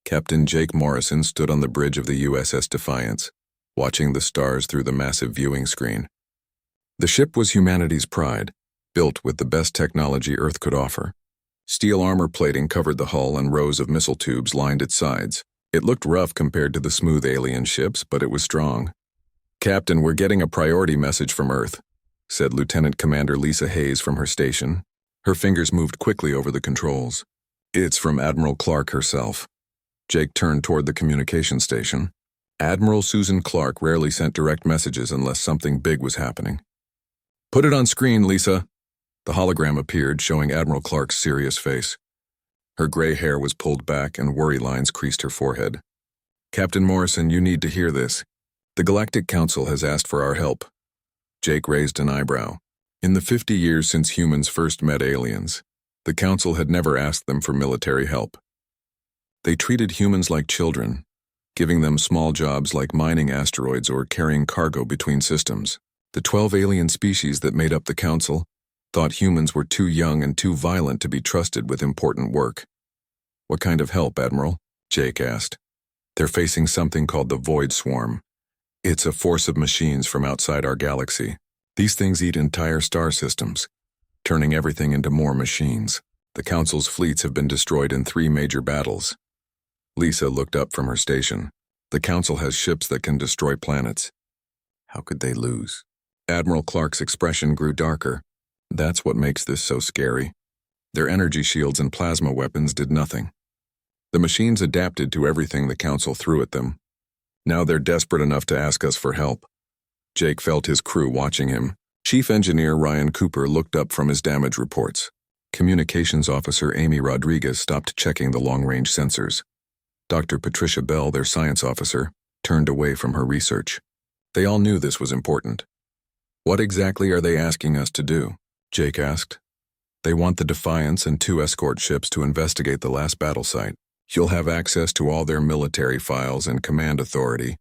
Captain Jake Morrison stood on the bridge of the USS Defiance, watching the stars through the massive viewing screen. The ship was humanity's pride, built with the best technology Earth could offer. Steel armor plating covered the hull and rows of missile tubes lined its sides. It looked rough compared to the smooth alien ships, but it was strong. "Captain, we're getting a priority message from Earth," said Lieutenant Commander Lisa Hayes from her station. Her fingers moved quickly over the controls. "It's from Admiral Clark herself." Jake turned toward the communication station. Admiral Susan Clark rarely sent direct messages unless something big was happening. "Put it on screen, Lisa." The hologram appeared, showing Admiral Clark's serious face. Her gray hair was pulled back and worry lines creased her forehead. "Captain Morrison, you need to hear this. The Galactic Council has asked for our help." Jake raised an eyebrow. In the 50 years since humans first met aliens, the Council had never asked them for military help. They treated humans like children, giving them small jobs like mining asteroids or carrying cargo between systems. The 12 alien species that made up the Council thought humans were too young and too violent to be trusted with important work. "What kind of help, Admiral?" Jake asked. "They're facing something called the Void Swarm. It's a force of machines from outside our galaxy. These things eat entire star systems, turning everything into more machines. The Council's fleets have been destroyed in 3 major battles." Lisa looked up from her station. "The Council has ships that can destroy planets. How could they lose?" Admiral Clark's expression grew darker. "That's what makes this so scary. Their energy shields and plasma weapons did nothing. The machines adapted to everything the Council threw at them. Now they're desperate enough to ask us for help." Jake felt his crew watching him. Chief Engineer Ryan Cooper looked up from his damage reports. Communications Officer Amy Rodriguez stopped checking the long-range sensors. Dr. Patricia Bell, their science officer, turned away from her research. They all knew this was important. "What exactly are they asking us to do?" Jake asked. "They want the Defiance and 2 escort ships to investigate the last battle site. You'll have access to all their military files and command authority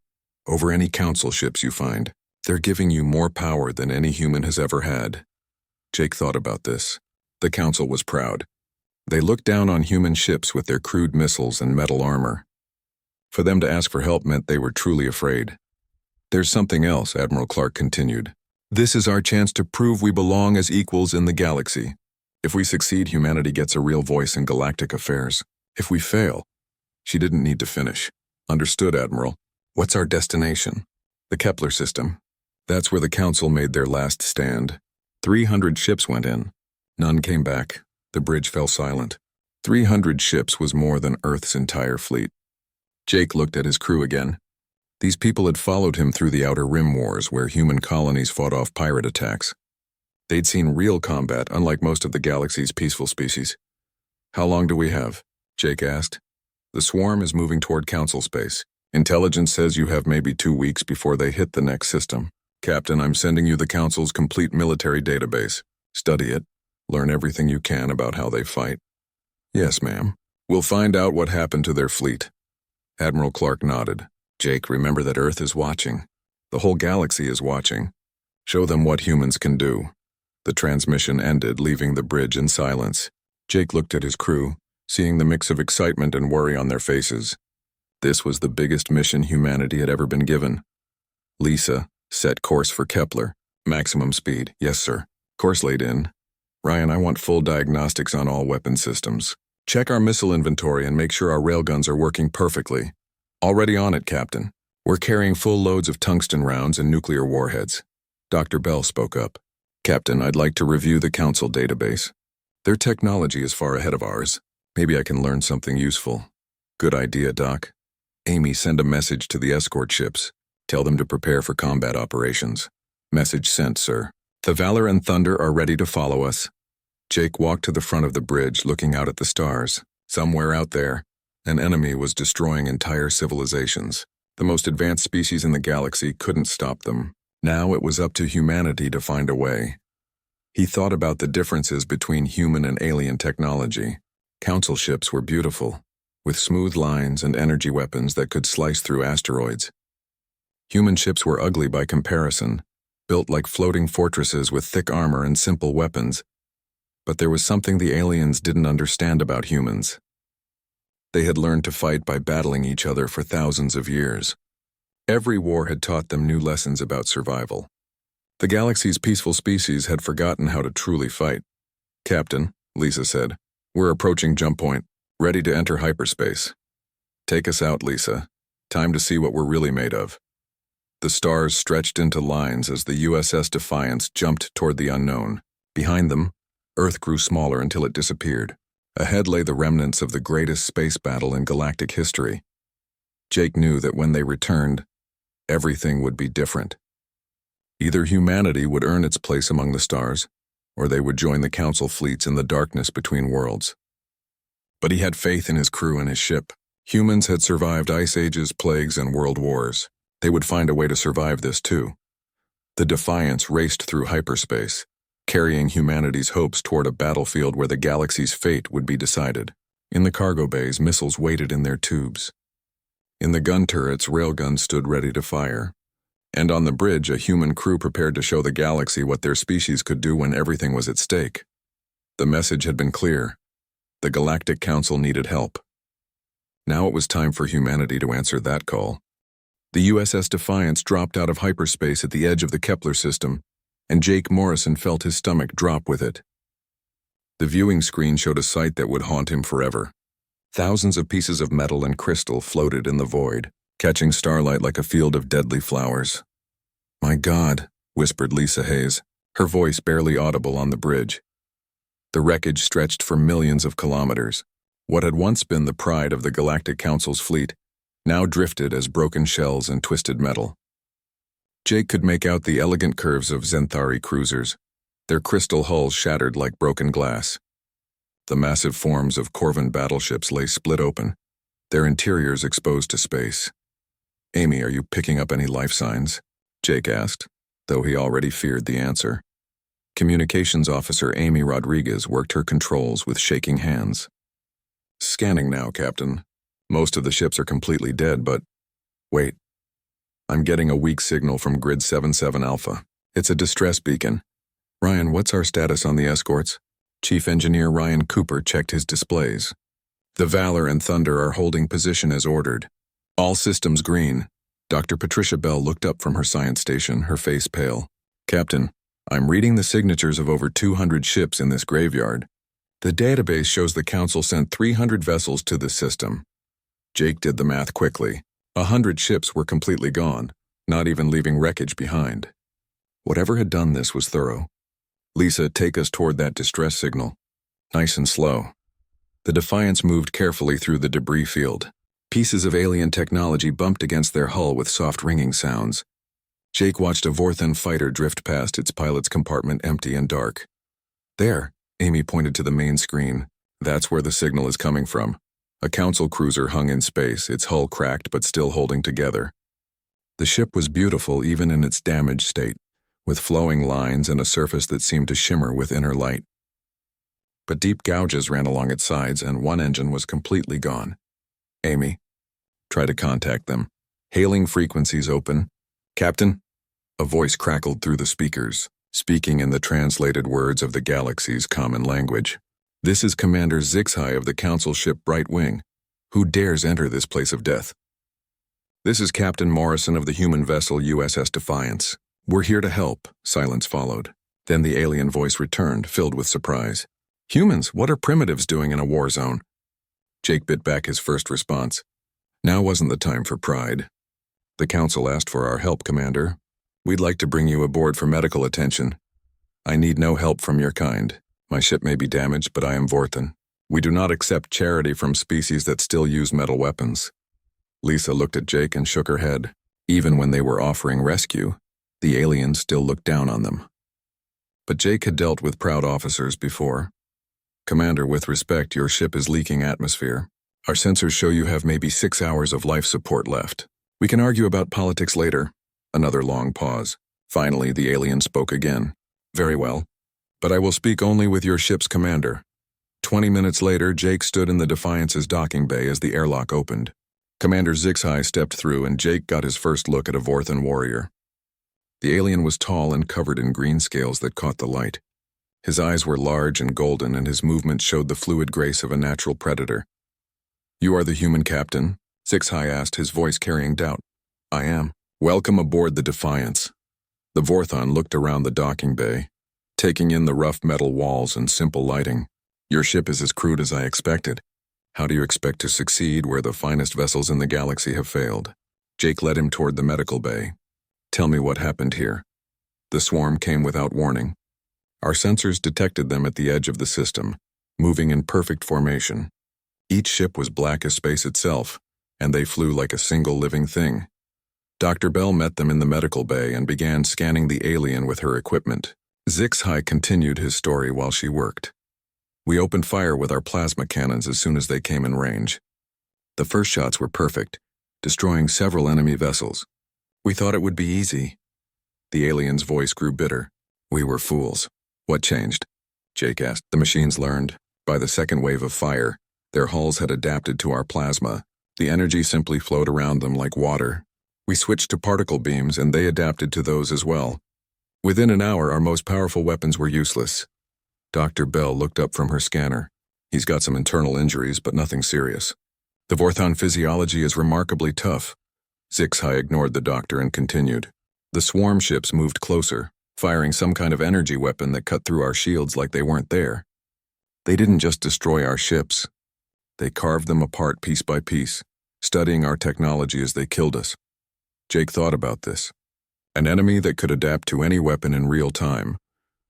over any Council ships you find. They're giving you more power than any human has ever had." Jake thought about this. The Council was proud. They looked down on human ships with their crude missiles and metal armor. For them to ask for help meant they were truly afraid. "There's something else," Admiral Clark continued. "This is our chance to prove we belong as equals in the galaxy. If we succeed, humanity gets a real voice in galactic affairs. If we fail..." She didn't need to finish. "Understood, Admiral. What's our destination?" "The Kepler system. That's where the Council made their last stand. 300 ships went in. None came back. The bridge fell silent. 300 ships was more than Earth's entire fleet." Jake looked at his crew again. These people had followed him through the Outer Rim Wars, where human colonies fought off pirate attacks. They'd seen real combat, unlike most of the galaxy's peaceful species. "How long do we have?" Jake asked. "The swarm is moving toward Council space. Intelligence says you have maybe 2 weeks before they hit the next system. Captain, I'm sending you the Council's complete military database. Study it. Learn everything you can about how they fight." "Yes, ma'am. We'll find out what happened to their fleet." Admiral Clark nodded. "Jake, remember that Earth is watching. The whole galaxy is watching. Show them what humans can do." The transmission ended, leaving the bridge in silence. Jake looked at his crew, seeing the mix of excitement and worry on their faces. This was the biggest mission humanity had ever been given. "Lisa, set course for Kepler. Maximum speed." "Yes, sir." "Course laid in. Ryan, I want full diagnostics on all weapon systems. Check our missile inventory and make sure our railguns are working perfectly." "Already on it, Captain. We're carrying full loads of tungsten rounds and nuclear warheads." Dr. Bell spoke up. "Captain, I'd like to review the Council database. Their technology is far ahead of ours. Maybe I can learn something useful." "Good idea, Doc. Amy, send a message to the escort ships. Tell them to prepare for combat operations." "Message sent, sir." "The Valor and Thunder are ready to follow us." Jake walked to the front of the bridge, looking out at the stars. Somewhere out there, an enemy was destroying entire civilizations. The most advanced species in the galaxy couldn't stop them. Now it was up to humanity to find a way. He thought about the differences between human and alien technology. Council ships were beautiful, with smooth lines and energy weapons that could slice through asteroids. Human ships were ugly by comparison, built like floating fortresses with thick armor and simple weapons. But there was something the aliens didn't understand about humans. They had learned to fight by battling each other for thousands of years. Every war had taught them new lessons about survival. The galaxy's peaceful species had forgotten how to truly fight. "Captain," Lisa said, "we're approaching jump point, ready to enter hyperspace." "Take us out, Lisa. Time to see what we're really made of." The stars stretched into lines as the USS Defiance jumped toward the unknown. Behind them, Earth grew smaller until it disappeared. Ahead lay the remnants of the greatest space battle in galactic history. Jake knew that when they returned, everything would be different. Either humanity would earn its place among the stars, or they would join the Council fleets in the darkness between worlds. But he had faith in his crew and his ship. Humans had survived ice ages, plagues, and world wars. They would find a way to survive this too. The Defiance raced through hyperspace, carrying humanity's hopes toward a battlefield where the galaxy's fate would be decided. In the cargo bays, missiles waited in their tubes. In the gun turrets, railguns stood ready to fire. And on the bridge, a human crew prepared to show the galaxy what their species could do when everything was at stake. The message had been clear. The Galactic Council needed help. Now it was time for humanity to answer that call. The USS Defiance dropped out of hyperspace at the edge of the Kepler system, and Jake Morrison felt his stomach drop with it. The viewing screen showed a sight that would haunt him forever. Thousands of pieces of metal and crystal floated in the void, catching starlight like a field of deadly flowers. "My God," whispered Lisa Hayes, her voice barely audible on the bridge. The wreckage stretched for millions of kilometers. What had once been the pride of the Galactic Council's fleet now drifted as broken shells and twisted metal. Jake could make out the elegant curves of Zenthari cruisers, their crystal hulls shattered like broken glass. The massive forms of Corvan battleships lay split open, their interiors exposed to space. "Amy, are you picking up any life signs?" Jake asked, though he already feared the answer. Communications Officer Amy Rodriguez worked her controls with shaking hands. "Scanning now, Captain. Most of the ships are completely dead, but... Wait. I'm getting a weak signal from Grid 77 Alpha. It's a distress beacon. Ryan, what's our status on the escorts?" Chief Engineer Ryan Cooper checked his displays. "The Valor and Thunder are holding position as ordered. All systems green." Dr. Patricia Bell looked up from her science station, her face pale. "Captain, I'm reading the signatures of over 200 ships in this graveyard. The database shows the Council sent 300 vessels to this system." Jake did the math quickly. 100 ships were completely gone, not even leaving wreckage behind. Whatever had done this was thorough. "Lisa, take us toward that distress signal. Nice and slow." The Defiance moved carefully through the debris field. Pieces of alien technology bumped against their hull with soft ringing sounds. Jake watched a Vorthan fighter drift past, its pilot's compartment empty and dark. "There," Amy pointed to the main screen. "That's where the signal is coming from." A Council cruiser hung in space, its hull cracked but still holding together. The ship was beautiful even in its damaged state, with flowing lines and a surface that seemed to shimmer with inner light. But deep gouges ran along its sides, and one engine was completely gone. "Amy, try to contact them. Hailing frequencies open." "Captain?" A voice crackled through the speakers, speaking in the translated words of the galaxy's common language. "This is Commander Zixhai of the Council ship Bright Wing. Who dares enter this place of death?" "This is Captain Morrison of the human vessel USS Defiance. We're here to help." Silence followed. Then the alien voice returned, filled with surprise. "Humans, what are primitives doing in a war zone?" Jake bit back his first response. Now wasn't the time for pride. "The Council asked for our help, Commander. We'd like to bring you aboard for medical attention. I need no help from your kind. My ship may be damaged, but I am Vorthan. We do not accept charity from species that still use metal weapons." Lisa looked at Jake and shook her head. Even when they were offering rescue, the aliens still looked down on them. But Jake had dealt with proud officers before. "Commander, with respect, your ship is leaking atmosphere. Our sensors show you have maybe 6 hours of life support left. We can argue about politics later." Another long pause. Finally, the alien spoke again. "Very well. But I will speak only with your ship's commander." 20 minutes later, Jake stood in the Defiance's docking bay as the airlock opened. Commander Zixhai stepped through, and Jake got his first look at a Vorthan warrior. The alien was tall and covered in green scales that caught the light. His eyes were large and golden, and his movements showed the fluid grace of a natural predator. You are the human captain? HFY asked, his voice carrying doubt. I am. Welcome aboard the Defiance. The Vorthon looked around the docking bay, taking in the rough metal walls and simple lighting. Your ship is as crude as I expected. How do you expect to succeed where the finest vessels in the galaxy have failed? Jake led him toward the medical bay. Tell me what happened here. The swarm came without warning. Our sensors detected them at the edge of the system, moving in perfect formation. Each ship was black as space itself, and they flew like a single living thing. Dr. Bell met them in the medical bay and began scanning the alien with her equipment. HFY continued his story while she worked. We opened fire with our plasma cannons as soon as they came in range. The first shots were perfect, destroying several enemy vessels. We thought it would be easy. The alien's voice grew bitter. We were fools. What changed? Jake asked. The machines learned. By the second wave of fire, their hulls had adapted to our plasma. The energy simply flowed around them like water. We switched to particle beams and they adapted to those as well. Within an hour, our most powerful weapons were useless. Dr. Bell looked up from her scanner. He's got some internal injuries, but nothing serious. The Vorthon physiology is remarkably tough. HFY ignored the doctor and continued. The swarm ships moved closer, firing some kind of energy weapon that cut through our shields like they weren't there. They didn't just destroy our ships. They carved them apart piece by piece, studying our technology as they killed us. Jake thought about this. An enemy that could adapt to any weapon in real time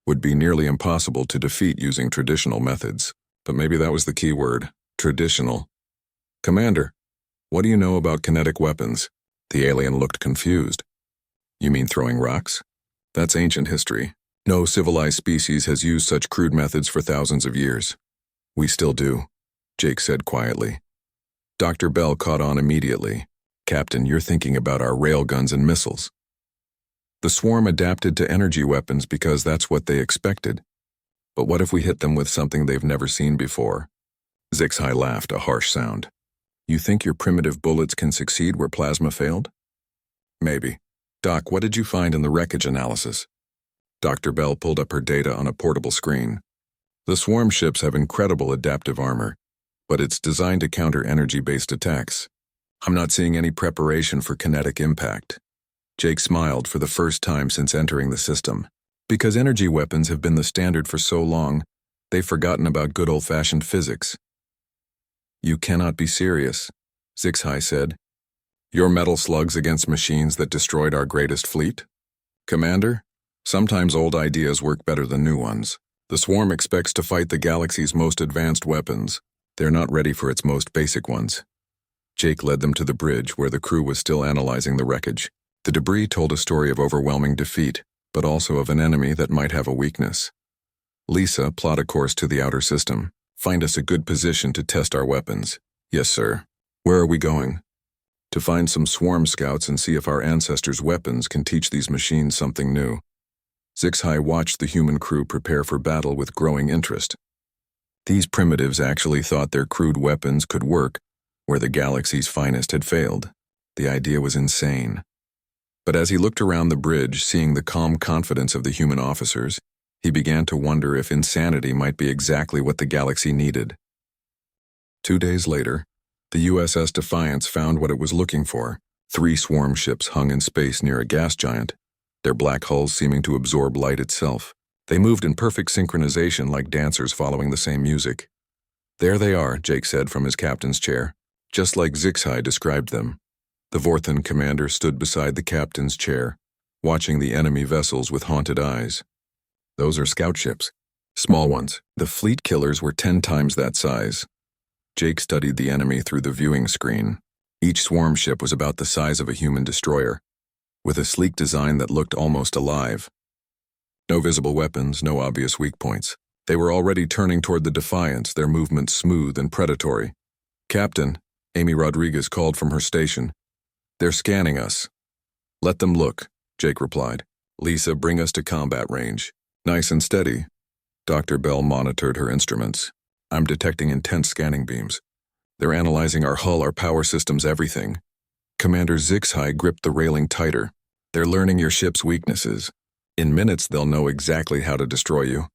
would be nearly impossible to defeat using traditional methods. But maybe that was the key word, traditional. Commander, what do you know about kinetic weapons? The alien looked confused. You mean throwing rocks? That's ancient history. No civilized species has used such crude methods for thousands of years. We still do, Jake said quietly. Dr. Bell caught on immediately. Captain, you're thinking about our railguns and missiles. The swarm adapted to energy weapons because that's what they expected. But what if we hit them with something they've never seen before? HFY laughed, a harsh sound. You think your primitive bullets can succeed where plasma failed? Maybe. Doc, what did you find in the wreckage analysis? Dr. Bell pulled up her data on a portable screen. The swarm ships have incredible adaptive armor, but it's designed to counter energy-based attacks. I'm not seeing any preparation for kinetic impact. Jake smiled for the first time since entering the system. Because energy weapons have been the standard for so long, they've forgotten about good old-fashioned physics. You cannot be serious, HFY said. Your metal slugs against machines that destroyed our greatest fleet? Commander, sometimes old ideas work better than new ones. The swarm expects to fight the galaxy's most advanced weapons. They're not ready for its most basic ones. Jake led them to the bridge where the crew was still analyzing the wreckage. The debris told a story of overwhelming defeat, but also of an enemy that might have a weakness. Lisa, plot a course to the outer system. Find us a good position to test our weapons. Yes, sir. Where are we going? To find some swarm scouts and see if our ancestors' weapons can teach these machines something new. HFY watched the human crew prepare for battle with growing interest. These primitives actually thought their crude weapons could work where the galaxy's finest had failed. The idea was insane. But as he looked around the bridge, seeing the calm confidence of the human officers, he began to wonder if insanity might be exactly what the galaxy needed. 2 days later, the USS Defiance found what it was looking for. 3 swarm ships hung in space near a gas giant, their black hulls seeming to absorb light itself. They moved in perfect synchronization like dancers following the same music. There they are, Jake said from his captain's chair, just like HFY described them. The Vorthon commander stood beside the captain's chair, watching the enemy vessels with haunted eyes. Those are scout ships. Small ones. The fleet killers were 10 times that size. Jake studied the enemy through the viewing screen. Each swarm ship was about the size of a human destroyer, with a sleek design that looked almost alive. No visible weapons, no obvious weak points. They were already turning toward the Defiance, their movements smooth and predatory. Captain, Amy Rodriguez called from her station. They're scanning us. Let them look, Jake replied. Lisa, bring us to combat range. Nice and steady. Dr. Bell monitored her instruments. I'm detecting intense scanning beams. They're analyzing our hull, our power systems, everything. Commander HFY gripped the railing tighter. They're learning your ship's weaknesses. In minutes, they'll know exactly how to destroy you.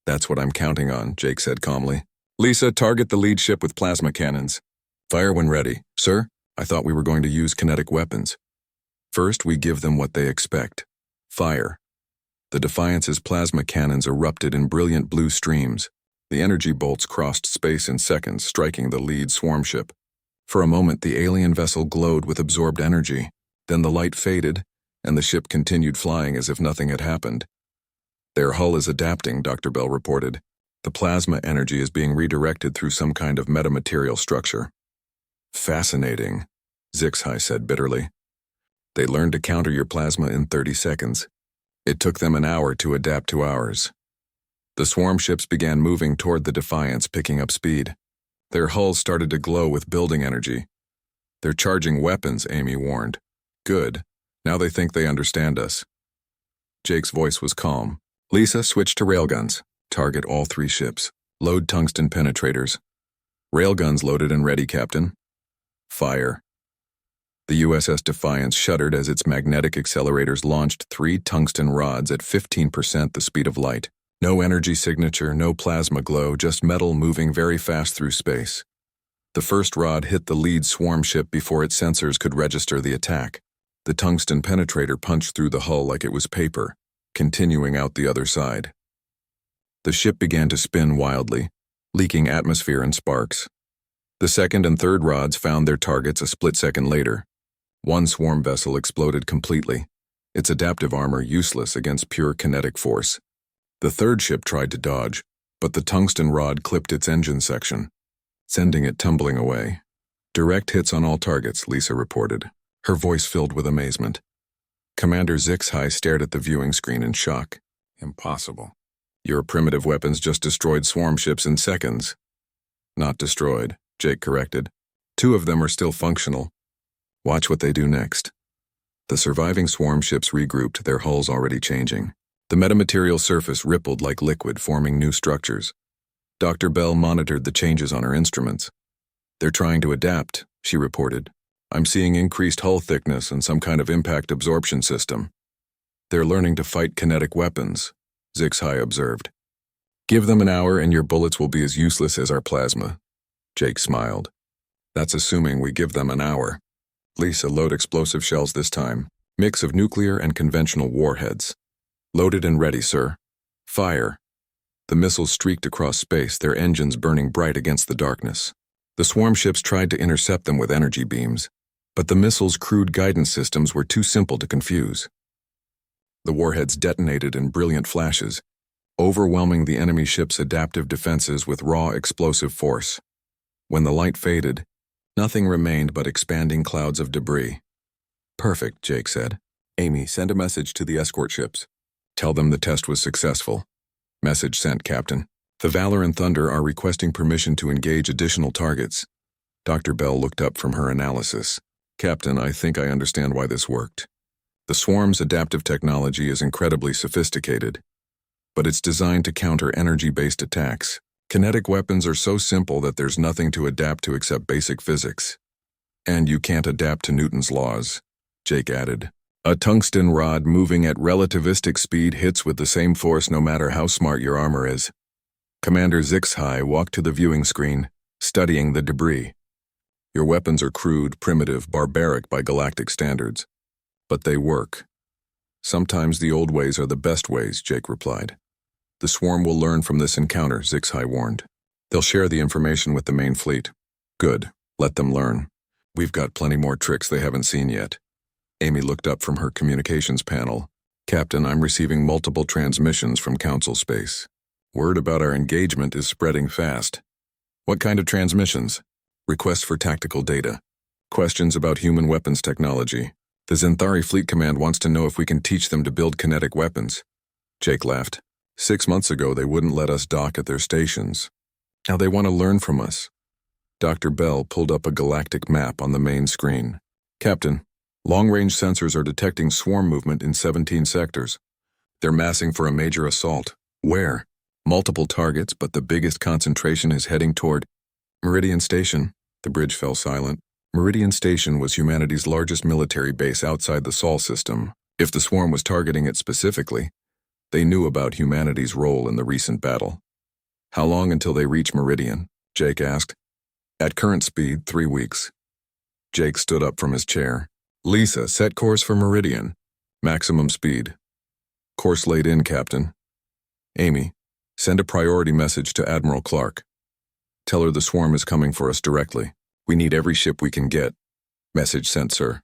That's what I'm counting on, Jake said calmly. Lisa, target the lead ship with plasma cannons. Fire when ready. Sir, I thought we were going to use kinetic weapons. First, we give them what they expect. Fire. The Defiance's plasma cannons erupted in brilliant blue streams. The energy bolts crossed space in seconds, striking the lead swarm ship. For a moment, the alien vessel glowed with absorbed energy. Then the light faded, and the ship continued flying as if nothing had happened. Their hull is adapting, Dr. Bell reported. The plasma energy is being redirected through some kind of metamaterial structure. Fascinating, HFY said bitterly. They learned to counter your plasma in 30 seconds. It took them an hour to adapt to ours. The swarm ships began moving toward the Defiance, picking up speed. Their hulls started to glow with building energy. They're charging weapons, Amy warned. Good. Now they think they understand us. Jake's voice was calm. Lisa, switch to railguns. Target all 3 ships. Load tungsten penetrators. Railguns loaded and ready, Captain. Fire. The USS Defiance shuddered as its magnetic accelerators launched 3 tungsten rods at 15% the speed of light. No energy signature, no plasma glow, just metal moving very fast through space. The first rod hit the lead swarm ship before its sensors could register the attack. The tungsten penetrator punched through the hull like it was paper, continuing out the other side. The ship began to spin wildly, leaking atmosphere and sparks. The second and third rods found their targets a split second later. One swarm vessel exploded completely, its adaptive armor useless against pure kinetic force. The third ship tried to dodge, but the tungsten rod clipped its engine section, sending it tumbling away. Direct hits on all targets, Lisa reported, her voice filled with amazement. Commander HFY stared at the viewing screen in shock. Impossible. Your primitive weapons just destroyed swarm ships in seconds. Not destroyed, Jake corrected. 2 of them are still functional. Watch what they do next. The surviving swarm ships regrouped, their hulls already changing. The metamaterial surface rippled like liquid, forming new structures. Dr. Bell monitored the changes on her instruments. They're trying to adapt, she reported. I'm seeing increased hull thickness and some kind of impact absorption system. They're learning to fight kinetic weapons, HFY observed. Give them an hour and your bullets will be as useless as our plasma. Jake smiled. That's assuming we give them an hour. Lisa, load explosive shells this time. Mix of nuclear and conventional warheads. Loaded and ready, sir. Fire. The missiles streaked across space, their engines burning bright against the darkness. The swarm ships tried to intercept them with energy beams, but the missiles' crude guidance systems were too simple to confuse. The warheads detonated in brilliant flashes, overwhelming the enemy ship's adaptive defenses with raw explosive force. When the light faded, nothing remained but expanding clouds of debris. Perfect, Jake said. Amy, send a message to the escort ships. Tell them the test was successful. Message sent, Captain. The Valor and Thunder are requesting permission to engage additional targets. Dr. Bell looked up from her analysis. Captain, I think I understand why this worked. The swarm's adaptive technology is incredibly sophisticated, but it's designed to counter energy-based attacks. Kinetic weapons are so simple that there's nothing to adapt to except basic physics. And you can't adapt to Newton's laws, Jake added. A tungsten rod moving at relativistic speed hits with the same force no matter how smart your armor is. Commander HFY walked to the viewing screen, studying the debris. Your weapons are crude, primitive, barbaric by galactic standards. But they work. Sometimes the old ways are the best ways, Jake replied. The swarm will learn from this encounter, HFY warned. They'll share the information with the main fleet. Good. Let them learn. We've got plenty more tricks they haven't seen yet. Amy looked up from her communications panel. Captain, I'm receiving multiple transmissions from Council Space. Word about our engagement is spreading fast. What kind of transmissions? Requests for tactical data. Questions about human weapons technology. The Zenthari Fleet Command wants to know if we can teach them to build kinetic weapons. Jake laughed. 6 months ago, they wouldn't let us dock at their stations. Now they want to learn from us. Dr. Bell pulled up a galactic map on the main screen. Captain, long-range sensors are detecting swarm movement in 17 sectors. They're massing for a major assault. Where? Multiple targets, but the biggest concentration is heading toward Meridian Station. The bridge fell silent. Meridian Station was humanity's largest military base outside the Sol system. If the swarm was targeting it specifically, they knew about humanity's role in the recent battle. How long until they reach Meridian? Jake asked. At current speed, 3 weeks. Jake stood up from his chair. Lisa, set course for Meridian. Maximum speed. Course laid in, Captain. Amy, send a priority message to Admiral Clark. Tell her the swarm is coming for us directly. We need every ship we can get. Message sent, sir.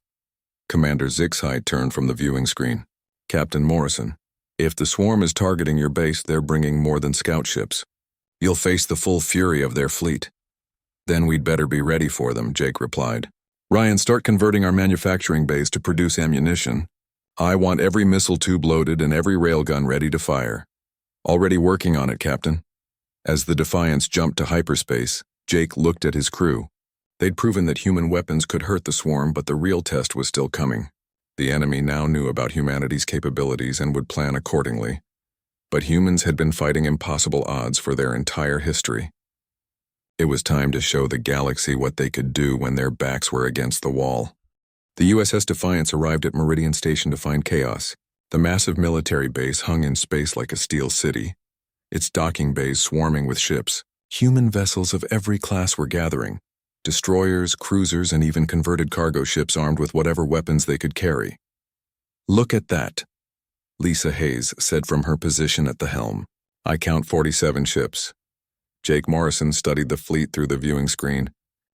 Commander Zixhide turned from the viewing screen. Captain Morrison, if the swarm is targeting your base, they're bringing more than scout ships. You'll face the full fury of their fleet. Then we'd better be ready for them, Jake replied. Ryan, start converting our manufacturing base to produce ammunition. I want every missile tube loaded and every railgun ready to fire. Already working on it, Captain. As the Defiance jumped to hyperspace, Jake looked at his crew. They'd proven that human weapons could hurt the swarm, but the real test was still coming. The enemy now knew about humanity's capabilities and would plan accordingly. But humans had been fighting impossible odds for their entire history. It was time to show the galaxy what they could do when their backs were against the wall. The USS Defiance arrived at Meridian Station to find chaos. The massive military base hung in space like a steel city, its docking bays swarming with ships. Human vessels of every class were gathering. Destroyers, cruisers, and even converted cargo ships armed with whatever weapons they could carry. Look at that, Lisa Hayes said from her position at the helm. I count 47 ships. Jake Morrison studied the fleet through the viewing screen.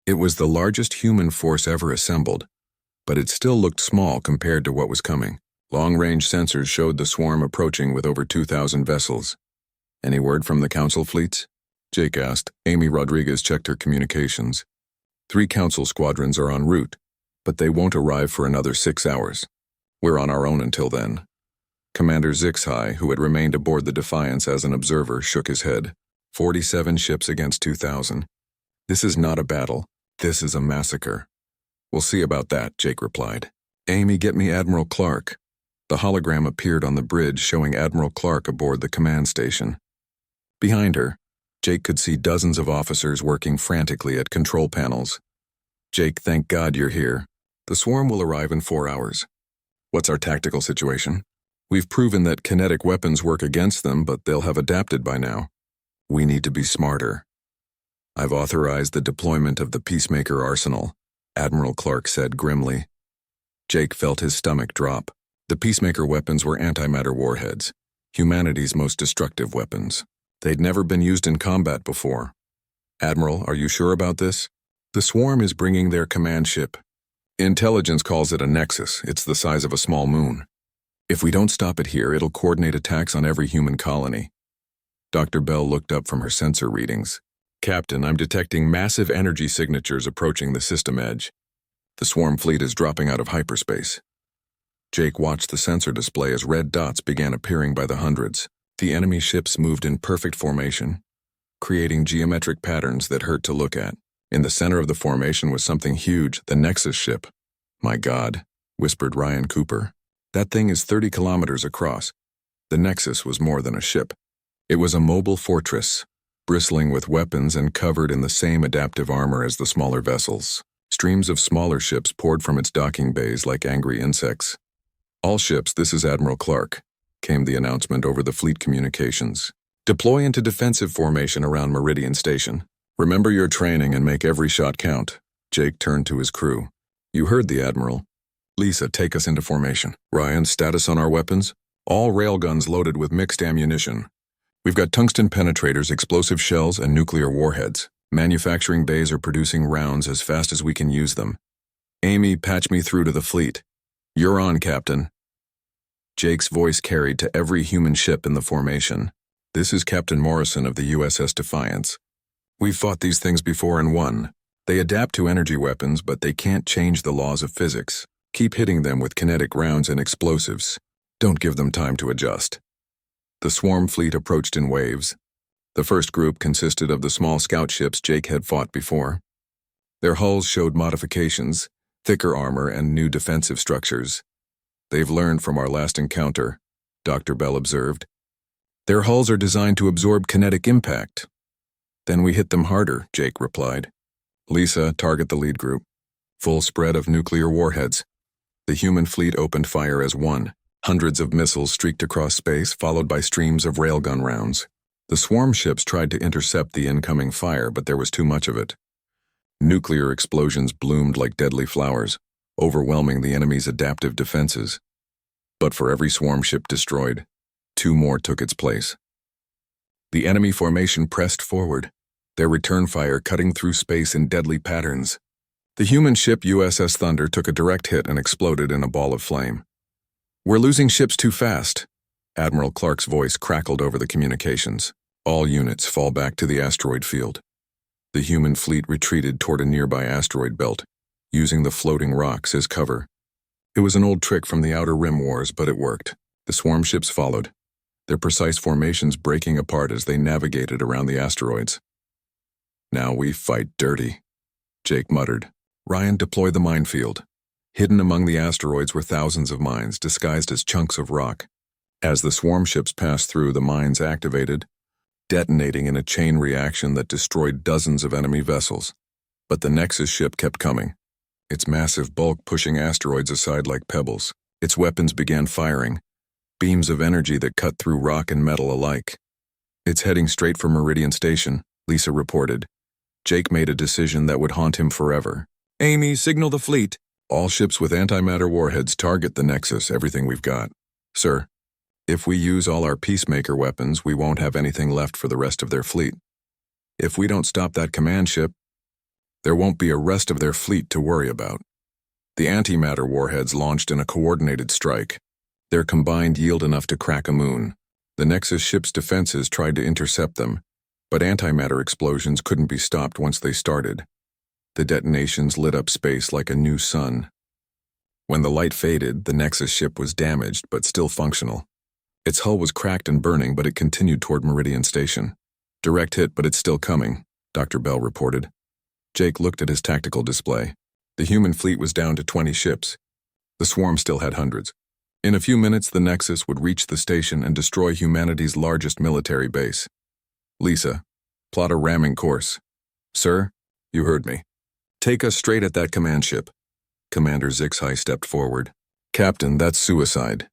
It was the largest human force ever assembled, but it still looked small compared to what was coming. Long-range sensors showed the swarm approaching with over 2,000 vessels. Any word from the Council fleets? Jake asked. Amy Rodriguez checked her communications. 3 Council squadrons are en route, but they won't arrive for another 6 hours. We're on our own until then. Commander Zixhide, who had remained aboard the Defiance as an observer, shook his head. 47 ships against 2,000. This is not a battle. This is a massacre. We'll see about that, Jake replied. Amy, get me Admiral Clark. The hologram appeared on the bridge showing Admiral Clark aboard the command station. Behind her, Jake could see dozens of officers working frantically at control panels. Jake, thank God you're here. The swarm will arrive in 4 hours. What's our tactical situation? We've proven that kinetic weapons work against them, but they'll have adapted by now. We need to be smarter. I've authorized the deployment of the Peacemaker arsenal, Admiral Clark said grimly. Jake felt his stomach drop. The Peacemaker weapons were antimatter warheads, humanity's most destructive weapons. They'd never been used in combat before. Admiral, are you sure about this? The swarm is bringing their command ship. Intelligence calls it a nexus. It's the size of a small moon. If we don't stop it here, it'll coordinate attacks on every human colony. Dr. Bell looked up from her sensor readings. Captain, I'm detecting massive energy signatures approaching the system edge. The swarm fleet is dropping out of hyperspace. Jake watched the sensor display as red dots began appearing by the hundreds. The enemy ships moved in perfect formation, creating geometric patterns that hurt to look at. In the center of the formation was something huge, the Nexus ship. My God, whispered Ryan Cooper. That thing is 30 kilometers across. The Nexus was more than a ship. It was a mobile fortress, bristling with weapons and covered in the same adaptive armor as the smaller vessels. Streams of smaller ships poured from its docking bays like angry insects. All ships, this is Admiral Clark, came the announcement over the fleet communications. Deploy into defensive formation around Meridian Station. Remember your training and make every shot count. Jake turned to his crew. You heard the Admiral. Lisa, take us into formation. Ryan, status on our weapons? All railguns loaded with mixed ammunition. We've got tungsten penetrators, explosive shells, and nuclear warheads. Manufacturing bays are producing rounds as fast as we can use them. Amy, patch me through to the fleet. You're on, Captain. Jake's voice carried to every human ship in the formation. This is Captain Morrison of the USS Defiance. We've fought these things before and won. They adapt to energy weapons, but they can't change the laws of physics. Keep hitting them with kinetic rounds and explosives. Don't give them time to adjust. The swarm fleet approached in waves. The first group consisted of the small scout ships Jake had fought before. Their hulls showed modifications, thicker armor, and new defensive structures. They've learned from our last encounter, Dr. Bell observed. Their hulls are designed to absorb kinetic impact. Then we hit them harder, Jake replied. Lisa, target the lead group. Full spread of nuclear warheads. The human fleet opened fire as one. Hundreds of missiles streaked across space, followed by streams of railgun rounds. The swarm ships tried to intercept the incoming fire, but there was too much of it. Nuclear explosions bloomed like deadly flowers, overwhelming the enemy's adaptive defenses. But for every swarm ship destroyed, 2 more took its place. The enemy formation pressed forward, their return fire cutting through space in deadly patterns. The human ship USS Thunder took a direct hit and exploded in a ball of flame. "We're losing ships too fast." Admiral Clark's voice crackled over the communications. "All units fall back to the asteroid field." The human fleet retreated toward a nearby asteroid belt, using the floating rocks as cover. It was an old trick from the Outer Rim Wars, but it worked. The swarm ships followed, their precise formations breaking apart as they navigated around the asteroids. "Now we fight dirty," Jake muttered. Ryan deployed the minefield. Hidden among the asteroids were thousands of mines disguised as chunks of rock. As the swarm ships passed through, the mines activated, detonating in a chain reaction that destroyed dozens of enemy vessels. But the Nexus ship kept coming, its massive bulk pushing asteroids aside like pebbles. Its weapons began firing, beams of energy that cut through rock and metal alike. "It's heading straight for Meridian Station," Lisa reported. Jake made a decision that would haunt him forever. "Amy, signal the fleet. All ships with antimatter warheads target the Nexus, everything we've got." "Sir, if we use all our peacemaker weapons, we won't have anything left for the rest of their fleet. If we don't stop that command ship, there won't be a rest of their fleet to worry about." The antimatter warheads launched in a coordinated strike. Their combined yield enough to crack a moon. The Nexus ship's defenses tried to intercept them, but antimatter explosions couldn't be stopped once they started. The detonations lit up space like a new sun. When the light faded, the Nexus ship was damaged but still functional. Its hull was cracked and burning, but it continued toward Meridian Station. "Direct hit, but it's still coming," Dr. Bell reported. Jake looked at his tactical display. The human fleet was down to 20 ships. The swarm still had hundreds. In a few minutes, the Nexus would reach the station and destroy humanity's largest military base. "Lisa, plot a ramming course." "Sir, you heard me. Take us straight at that command ship." Commander Zixhai stepped forward. "Captain, that's suicide."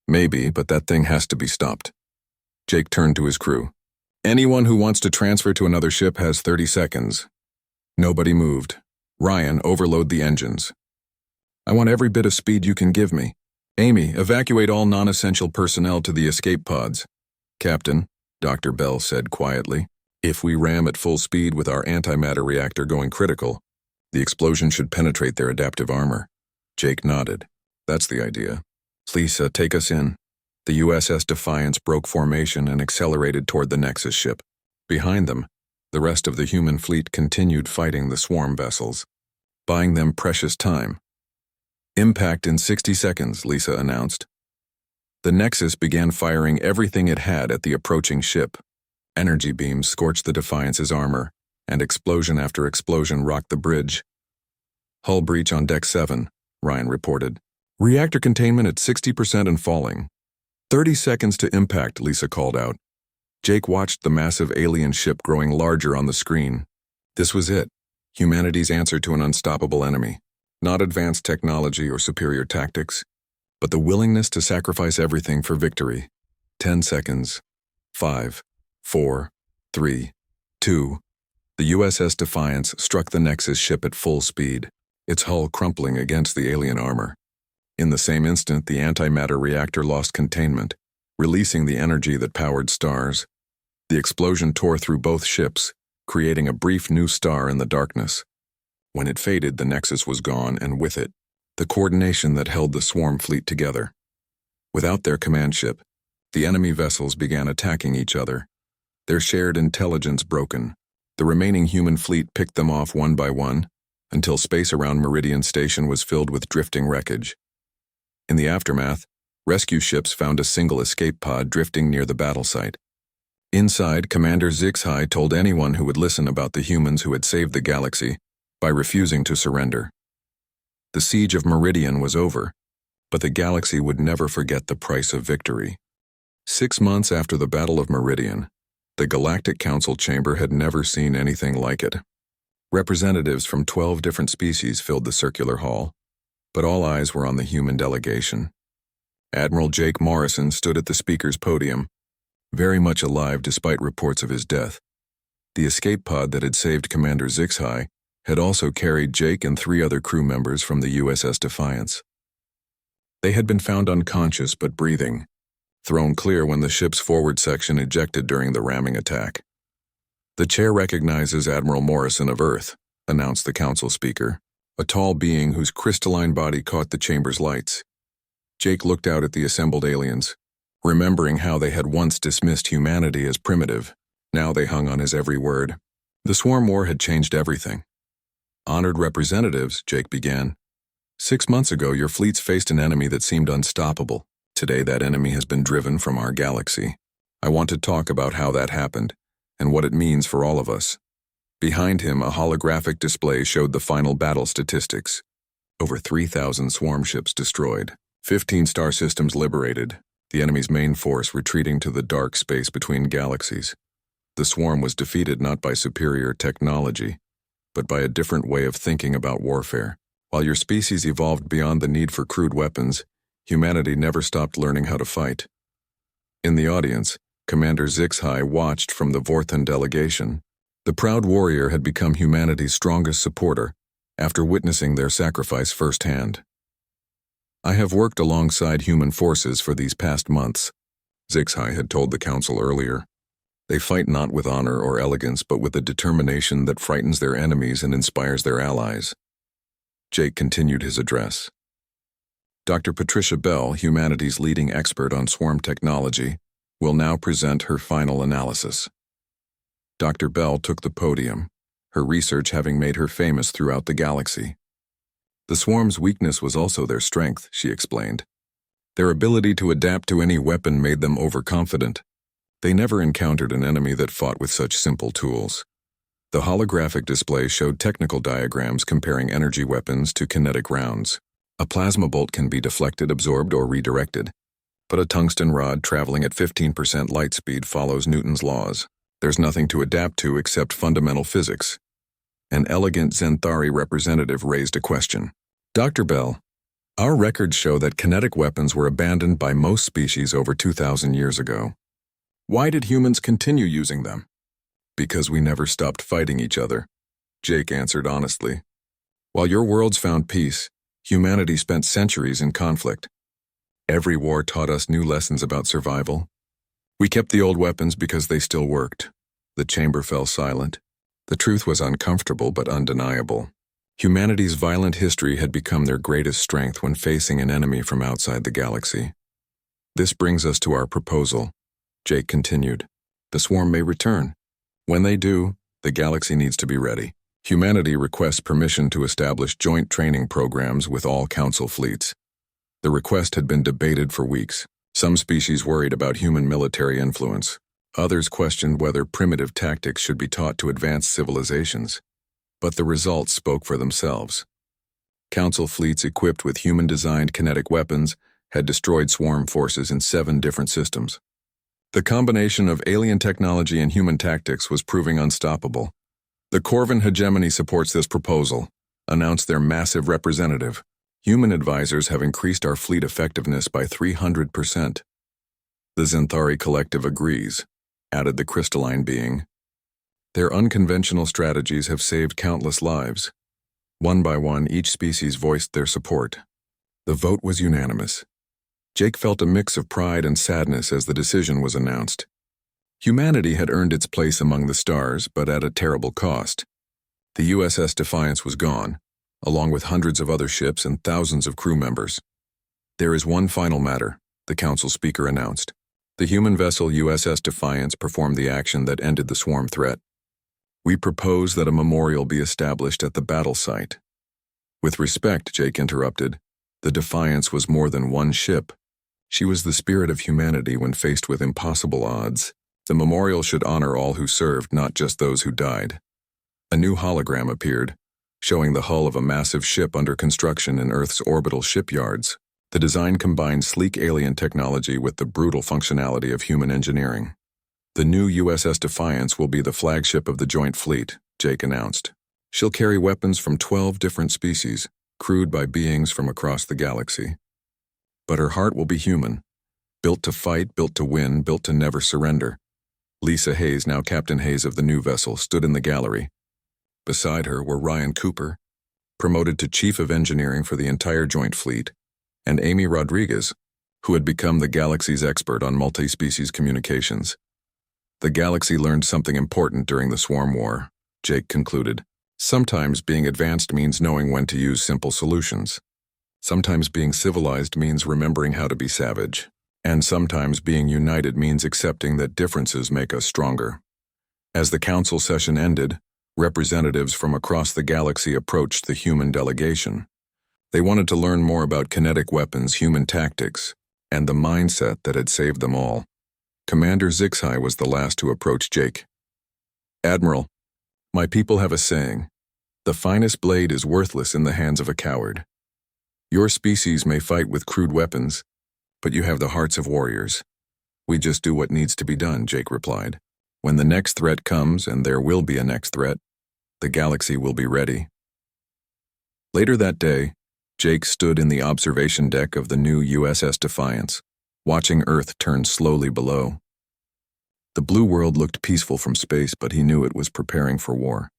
"Maybe, but that thing has to be stopped." Jake turned to his crew. "Anyone who wants to transfer to another ship has 30 seconds. Nobody moved. Ryan, overload the engines. I want every bit of speed you can give me. Amy, evacuate all non-essential personnel to the escape pods." "Captain," Dr. Bell said quietly, "if we ram at full speed with our antimatter reactor going critical, the explosion should penetrate their adaptive armor." Jake nodded. "That's the idea." "Lisa, take us in." The USS Defiance broke formation and accelerated toward the Nexus ship. Behind them, the rest of the human fleet continued fighting the swarm vessels, buying them precious time. "Impact in 60 seconds, Lisa announced. The Nexus began firing everything it had at the approaching ship. Energy beams scorched the Defiance's armor, and explosion after explosion rocked the bridge. "Hull breach on Deck 7, Ryan reported. "Reactor containment at 60% and falling." 30 seconds to impact, Lisa called out. Jake watched the massive alien ship growing larger on the screen. This was it, humanity's answer to an unstoppable enemy. Not advanced technology or superior tactics, but the willingness to sacrifice everything for victory. 10 seconds. 5, 4, 3, 2. The USS Defiance struck the Nexus ship at full speed, its hull crumpling against the alien armor. In the same instant, the antimatter reactor lost containment, releasing the energy that powered stars. The explosion tore through both ships, creating a brief new star in the darkness. When it faded, the Nexus was gone, and with it, the coordination that held the swarm fleet together. Without their command ship, the enemy vessels began attacking each other, their shared intelligence broken. The remaining human fleet picked them off one by one, until space around Meridian Station was filled with drifting wreckage. In the aftermath, rescue ships found a single escape pod drifting near the battle site. Inside, Commander Zixhai told anyone who would listen about the humans who had saved the galaxy by refusing to surrender. The siege of Meridian was over, but the galaxy would never forget the price of victory. 6 months after the Battle of Meridian, the Galactic Council chamber had never seen anything like it. Representatives from 12 different species filled the circular hall, but all eyes were on the human delegation. Admiral Jake Morrison stood at the speaker's podium, very much alive despite reports of his death. The escape pod that had saved Commander Zixhai had also carried Jake and 3 other crew members from the USS Defiance. They had been found unconscious but breathing, thrown clear when the ship's forward section ejected during the ramming attack. "The chair recognizes Admiral Morrison of Earth," announced the council speaker, a tall being whose crystalline body caught the chamber's lights. Jake looked out at the assembled aliens, remembering how they had once dismissed humanity as primitive. Now they hung on his every word. The swarm war had changed everything. "Honored representatives," Jake began. "6 months ago, your fleets faced an enemy that seemed unstoppable. Today, that enemy has been driven from our galaxy. I want to talk about how that happened and what it means for all of us." Behind him, a holographic display showed the final battle statistics. Over 3,000 swarm ships destroyed, 15 star systems liberated, the enemy's main force retreating to the dark space between galaxies. The swarm was defeated not by superior technology, but by a different way of thinking about warfare. While your species evolved beyond the need for crude weapons, humanity never stopped learning how to fight. In the audience, Commander HFY watched from the Vorthan delegation. The proud warrior had become humanity's strongest supporter after witnessing their sacrifice firsthand. "I have worked alongside human forces for these past months," HFY had told the council earlier. "They fight not with honor or elegance, but with a determination that frightens their enemies and inspires their allies." Jake continued his address. Dr. Patricia Bell, humanity's leading expert on swarm technology, will now present her final analysis. Dr. Bell took the podium, her research having made her famous throughout the galaxy. "The swarm's weakness was also their strength," she explained. "Their ability to adapt to any weapon made them overconfident. They never encountered an enemy that fought with such simple tools." The holographic display showed technical diagrams comparing energy weapons to kinetic rounds. A plasma bolt can be deflected, absorbed, or redirected, but a tungsten rod traveling at 15% light speed follows Newton's laws. There's nothing to adapt to except fundamental physics. An elegant Zenthari representative raised a question. "Dr. Bell, our records show that kinetic weapons were abandoned by most species over 2,000 years ago. Why did humans continue using them?" "Because we never stopped fighting each other," Jake answered honestly. "While your worlds found peace, humanity spent centuries in conflict. Every war taught us new lessons about survival. We kept the old weapons because they still worked." The chamber fell silent. The truth was uncomfortable but undeniable. Humanity's violent history had become their greatest strength when facing an enemy from outside the galaxy. "This brings us to our proposal," Jake continued. "The swarm may return. When they do, the galaxy needs to be ready. Humanity requests permission to establish joint training programs with all council fleets." The request had been debated for weeks. Some species worried about human military influence. Others questioned whether primitive tactics should be taught to advanced civilizations. But the results spoke for themselves. Council fleets equipped with human-designed kinetic weapons had destroyed swarm forces in 7 different systems. The combination of alien technology and human tactics was proving unstoppable. "The Corvin hegemony supports this proposal," announced their massive representative. "Human advisors have increased our fleet effectiveness by 300%. "The Zenthari Collective agrees," added the crystalline being. "Their unconventional strategies have saved countless lives." One by one, each species voiced their support. The vote was unanimous. Jake felt a mix of pride and sadness as the decision was announced. Humanity had earned its place among the stars, but at a terrible cost. The USS Defiance was gone, along with hundreds of other ships and thousands of crew members. "There is one final matter," the council speaker announced. "The human vessel USS Defiance performed the action that ended the swarm threat. We propose that a memorial be established at the battle site." "With respect," Jake interrupted, "the Defiance was more than one ship. She was the spirit of humanity when faced with impossible odds. The memorial should honor all who served, not just those who died." A new hologram appeared, showing the hull of a massive ship under construction in Earth's orbital shipyards. The design combined sleek alien technology with the brutal functionality of human engineering. "The new USS Defiance will be the flagship of the Joint Fleet," Jake announced. "She'll carry weapons from 12 different species, crewed by beings from across the galaxy. But her heart will be human, built to fight, built to win, built to never surrender." Lisa Hayes, now Captain Hayes of the new vessel, stood in the gallery. Beside her were Ryan Cooper, promoted to Chief of Engineering for the entire Joint Fleet, and Amy Rodriguez, who had become the galaxy's expert on multi-species communications. The galaxy learned something important during the Swarm War, Jake concluded. Sometimes being advanced means knowing when to use simple solutions. Sometimes being civilized means remembering how to be savage. And sometimes being united means accepting that differences make us stronger. As the council session ended, representatives from across the galaxy approached the human delegation. They wanted to learn more about kinetic weapons, human tactics, and the mindset that had saved them all. Commander Zixai was the last to approach Jake. "Admiral, my people have a saying, the finest blade is worthless in the hands of a coward. Your species may fight with crude weapons, but you have the hearts of warriors. We just do what needs to be done," Jake replied. "When the next threat comes, and there will be a next threat, the galaxy will be ready." Later that day, Jake stood in the observation deck of the new USS Defiance, watching Earth turn slowly below. The blue world looked peaceful from space, but he knew it was preparing for war.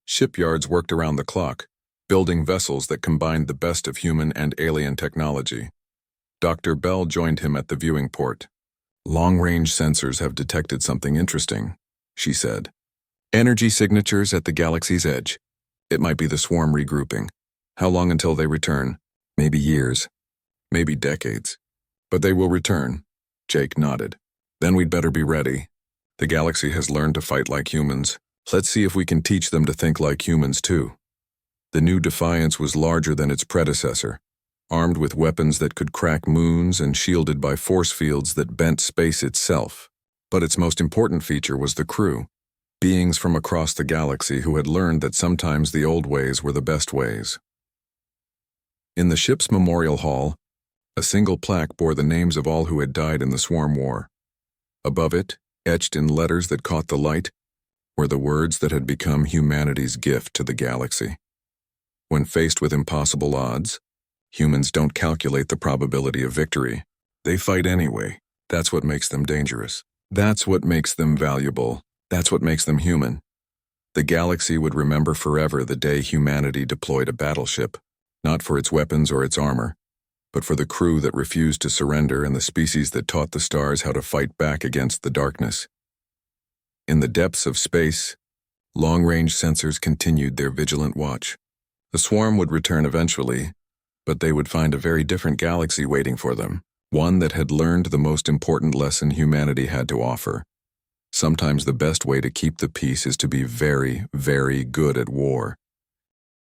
Shipyards worked around the clock, building vessels that combined the best of human and alien technology. Dr. Bell joined him at the viewing port. "Long-range sensors have detected something interesting," she said. "Energy signatures at the galaxy's edge. It might be the swarm regrouping. How long until they return? Maybe years. Maybe decades. But they will return." Jake nodded. "Then we'd better be ready. The galaxy has learned to fight like humans. Let's see if we can teach them to think like humans too." The new Defiance was larger than its predecessor, armed with weapons that could crack moons and shielded by force fields that bent space itself. But its most important feature was the crew, beings from across the galaxy who had learned that sometimes the old ways were the best ways. In the ship's memorial hall, a single plaque bore the names of all who had died in the Swarm War. Above it, etched in letters that caught the light, were the words that had become humanity's gift to the galaxy. When faced with impossible odds, humans don't calculate the probability of victory. They fight anyway. That's what makes them dangerous. That's what makes them valuable. That's what makes them human. The galaxy would remember forever the day humanity deployed a battleship, not for its weapons or its armor, but for the crew that refused to surrender and the species that taught the stars how to fight back against the darkness. In the depths of space, long-range sensors continued their vigilant watch. The swarm would return eventually, but they would find a very different galaxy waiting for them, one that had learned the most important lesson humanity had to offer. Sometimes the best way to keep the peace is to be very, very good at war.